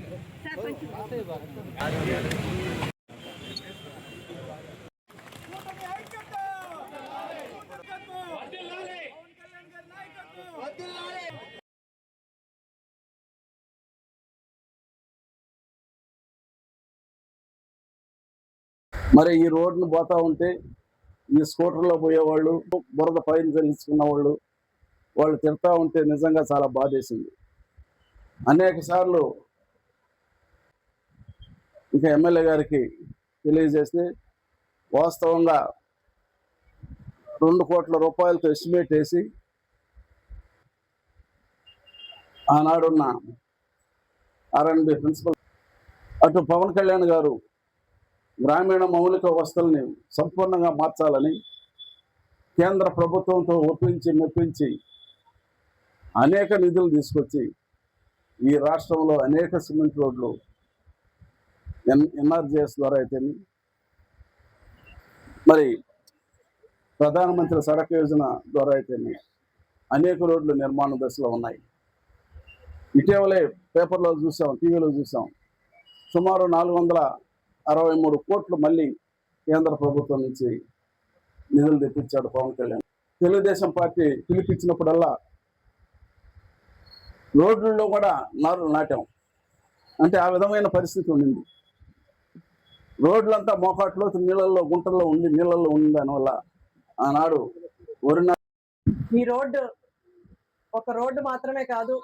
మరి ఈ రోడ్ను పోతా ఉంటే ఈ స్కూటర్లో పోయేవాళ్ళు, బురద పైన తెలుసుకున్న వాళ్ళు తిడతా ఉంటే నిజంగా చాలా బాధేసింది. అనేక సార్లు ఇంకా ఎమ్మెల్యే గారికి తెలియజేస్తే వాస్తవంగా 2 కోట్ల రూపాయలతో ఎస్టిమేట్ వేసి ఆనాడున్న ఆర్ఎండ్బి ప్రిన్సిపల్ అటు పవన్ కళ్యాణ్ గారు గ్రామీణ మౌలిక వసతుల్ని సంపూర్ణంగా మార్చాలని కేంద్ర ప్రభుత్వంతో ఒప్పించి మెప్పించి అనేక నిధులు తీసుకొచ్చి ఈ రాష్ట్రంలో అనేక సిమెంట్ రోడ్లు ఎన్ఆర్జీఎస్ ద్వారా అయితే మరి ప్రధానమంత్రి సడక్ యోజన ద్వారా అయితే అనేక రోడ్లు నిర్మాణ దశలో ఉన్నాయి. ఇటీవలే పేపర్లో చూసాం, టీవీలో చూసాం, సుమారు 463 కోట్లు మళ్ళీ కేంద్ర ప్రభుత్వం నుంచి నిధులు తెప్పించాడు పవన్ కళ్యాణ్. తెలుగుదేశం పార్టీ పిలిపించినప్పుడల్లా రోడ్లలో కూడా నారులు నాటాం. అంటే ఆ విధమైన పరిస్థితి ఉండింది. రోడ్లంతా మోకాట్లో నీళ్ళల్లో గుంటల్లో ఉండి నీళ్ళల్లో ఉంది. దానివల్ల ఆనాడు ఈ రోడ్డు ఒక రోడ్డు మాత్రమే కాదు,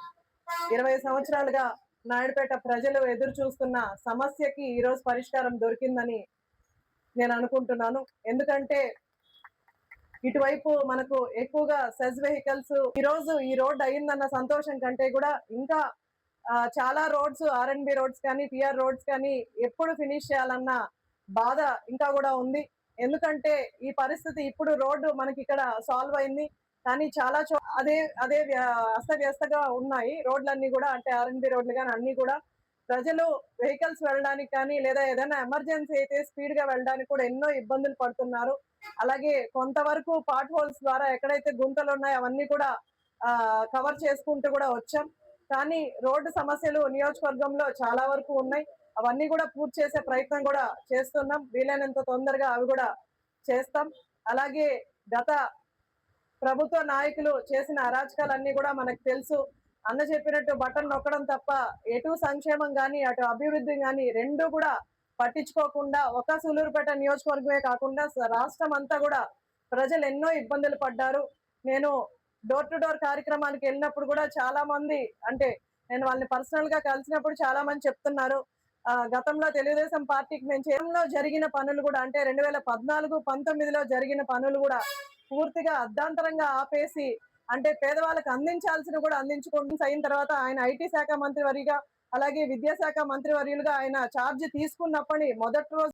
20 సంవత్సరాలుగా నాయుడుపేట ప్రజలు ఎదురు చూస్తున్న సమస్యకి ఈరోజు పరిష్కారం దొరికిందని నేను అనుకుంటున్నాను. ఎందుకంటే ఇటువైపు మనకు ఎక్కువగా సెజ్ వెహికల్స్ ఈరోజు ఈ రోడ్ అయిందన్న సంతోషం కంటే కూడా ఇంకా చాలా రోడ్స్, ఆర్ఎండ్బి రోడ్స్ కానీ పిఆర్ రోడ్స్ కానీ ఎప్పుడు ఫినిష్ చేయాలన్న బాధ ఇంకా కూడా ఉంది. ఎందుకంటే ఈ పరిస్థితి ఇప్పుడు రోడ్డు మనకి ఇక్కడ సాల్వ్ అయింది, కానీ చాలా అదే అదే అస్తవ్యస్తగా ఉన్నాయి రోడ్లన్నీ కూడా. అంటే ఆర్ఎండ్బి రోడ్లు కానీ అన్ని కూడా ప్రజలు వెహికల్స్ వెళ్ళడానికి కానీ లేదా ఏదైనా ఎమర్జెన్సీ అయితే స్పీడ్ గా వెళ్ళడానికి కూడా ఎన్నో ఇబ్బందులు పడుతున్నారు. అలాగే కొంతవరకు పాట్ హోల్స్ ద్వారా ఎక్కడైతే గుంతలు ఉన్నాయో అవన్నీ కూడా కవర్ చేసుకుంటూ కూడా వచ్చాం. కానీ రోడ్డు సమస్యలు నియోజకవర్గంలో చాలా వరకు ఉన్నాయి. అవన్నీ కూడా పూర్తి చేసే ప్రయత్నం కూడా చేస్తున్నాం. వీలైనంత తొందరగా అవి కూడా చేస్తాం. అలాగే గత ప్రభుత్వ నాయకులు చేసిన అరాచకాలన్నీ కూడా మనకు తెలుసు. అన్న చెప్పినట్టు బటన్ నొక్కడం తప్ప ఎటు సంక్షేమం కానీ అటు అభివృద్ధి కానీ రెండూ కూడా పట్టించుకోకుండా ఒక సూలూరుపేట నియోజకవర్గమే కాకుండా రాష్ట్రం అంతా కూడా ప్రజలు ఎన్నో ఇబ్బందులు పడ్డారు. నేను డోర్ టు డోర్ కార్యక్రమానికి వెళ్ళినప్పుడు కూడా చాలా మంది, అంటే నేను వాళ్ళని పర్సనల్ గా కలిసినప్పుడు చాలా మంది చెప్తున్నారు, గతంలో తెలుగుదేశం పార్టీకి మేము చేయడంలో జరిగిన పనులు కూడా, అంటే 2014-19లో జరిగిన పనులు కూడా పూర్తిగా అర్ధాంతరంగా ఆపేసి, అంటే పేదవాళ్ళకి అందించాల్సిన కూడా అందించుకుంటూ అయిన తర్వాత ఆయన ఐటీ శాఖ మంత్రివర్యుగా అలాగే విద్యాశాఖ మంత్రివర్యులుగా ఆయన ఛార్జ్ తీసుకున్నప్పటి మొదటి రోజు